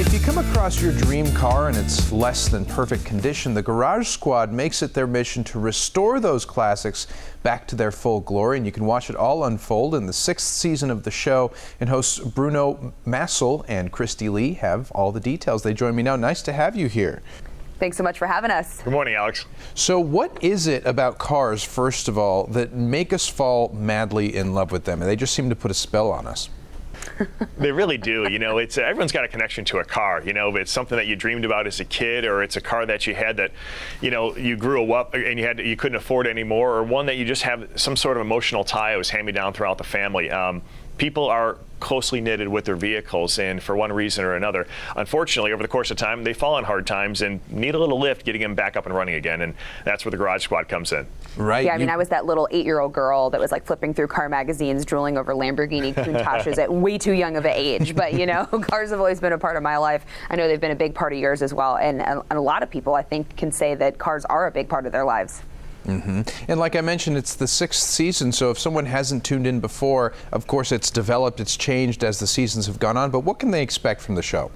If you come across your dream car and it's less than perfect condition, the Garage Squad makes it their mission to restore those classics back to their full glory. And you can watch it all unfold in the 6th season of the show. And hosts Bruno Massel and Christy Lee have all the details. They join me now. Nice to have you here. Thanks so much for having us. Good morning, Alex. So what is it about cars, first of all, that make us fall madly in love with them? And they just seem to put a spell on us. They really do. You know, it's everyone's got a connection to a car. You know, it's something that you dreamed about as a kid, or it's a car that you had that, you know, you grew up and you couldn't afford anymore, or one that you just have some sort of emotional tie. It was hand me down throughout the family. People are closely knitted with their vehicles, and for one reason or another, unfortunately, over the course of time, they fall on hard times and need a little lift getting them back up and running again, and that's where the Garage Squad comes in. Right. Yeah, I mean, I was that little 8-year-old girl that was like flipping through car magazines, drooling over Lamborghini Countachs at way too young of an age. But, you know, cars have always been a part of my life. I know they've been a big part of yours as well, and a lot of people, I think, can say that cars are a big part of their lives. And like I mentioned, it's the 6th season, so if someone hasn't tuned in before, of course it's developed, it's changed as the seasons have gone on, but what can they expect from the show?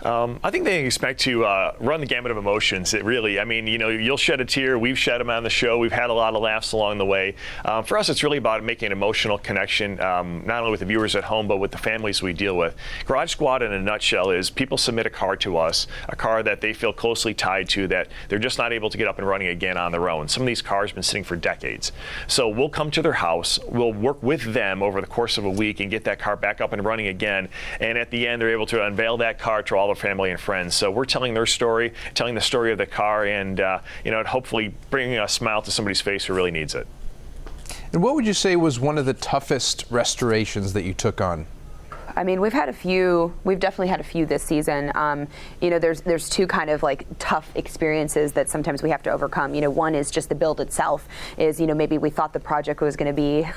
I think they expect to run the gamut of emotions. It really, I mean, you know, you'll shed a tear. We've shed them on the show. We've had a lot of laughs along the way. For us, it's really about making an emotional connection, not only with the viewers at home, but with the families we deal with. Garage Squad, in a nutshell, is people submit a car to us, a car that they feel closely tied to, that they're just not able to get up and running again on their own. Some of these cars have been sitting for decades. So we'll come to their house, we'll work with them over the course of a week and get that car back up and running again. And at the end, they're able to unveil that car to all their family and friends. So we're telling their story, telling the story of the car, and you know, hopefully bringing a smile to somebody's face who really needs it. And what would you say was one of the toughest restorations that you took on? I mean, we've definitely had a few this season. You know, there's two kind of like tough experiences that sometimes we have to overcome. You know, one is just the build itself is, you know, maybe we thought the project was going to be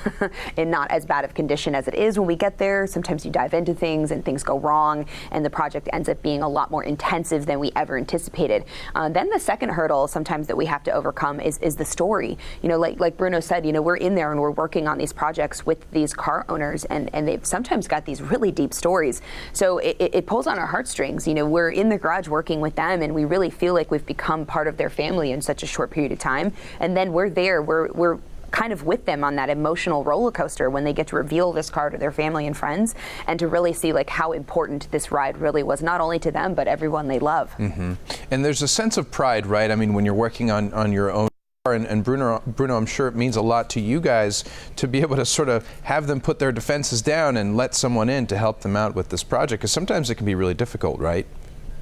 in not as bad of condition as it is when we get there. Sometimes you dive into things and things go wrong, and the project ends up being a lot more intensive than we ever anticipated. Then the second hurdle sometimes that we have to overcome is the story. You know, like Bruno said, you know, we're in there and we're working on these projects with these car owners, and they've sometimes got these really deep stories. So it pulls on our heartstrings. You know, we're in the garage working with them, and we really feel like we've become part of their family in such a short period of time. And then we're there, we're kind of with them on that emotional roller coaster when they get to reveal this car to their family and friends, and to really see like how important this ride really was, not only to them, but everyone they love. And there's a sense of pride, right? I mean, when you're working on your own. And Bruno, I'm sure it means a lot to you guys to be able to sort of have them put their defenses down and let someone in to help them out with this project, because sometimes it can be really difficult, right?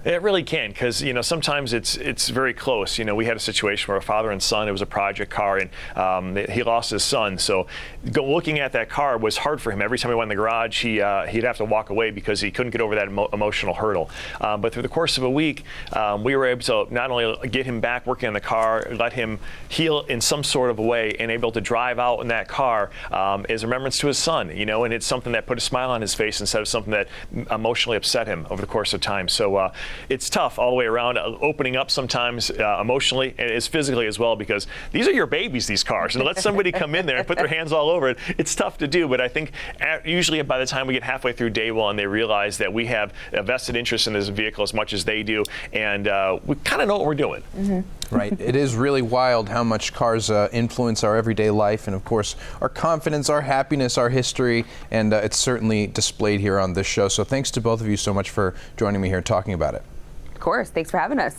It really can, because, you know, sometimes it's very close. You know, we had a situation where a father and son, it was a project car, and he lost his son. So looking at that car was hard for him. Every time he went in the garage, he'd have to walk away because he couldn't get over that emotional hurdle. But through the course of a week, we were able to not only get him back working on the car, let him heal in some sort of a way, and able to drive out in that car as a remembrance to his son, you know, and it's something that put a smile on his face instead of something that emotionally upset him over the course of time. So it's tough all the way around, opening up sometimes emotionally and as physically as well, because these are your babies, these cars, and to let somebody come in there and put their hands all over it, it's tough to do. But I think usually by the time we get halfway through day one, they realize that we have a vested interest in this vehicle as much as they do, and we kind of know what we're doing. Right. It is really wild how much cars influence our everyday life, and of course our confidence, our happiness, our history, and it's certainly displayed here on this show. So thanks to both of you so much for joining me here talking about it. Of course. Thanks for having us.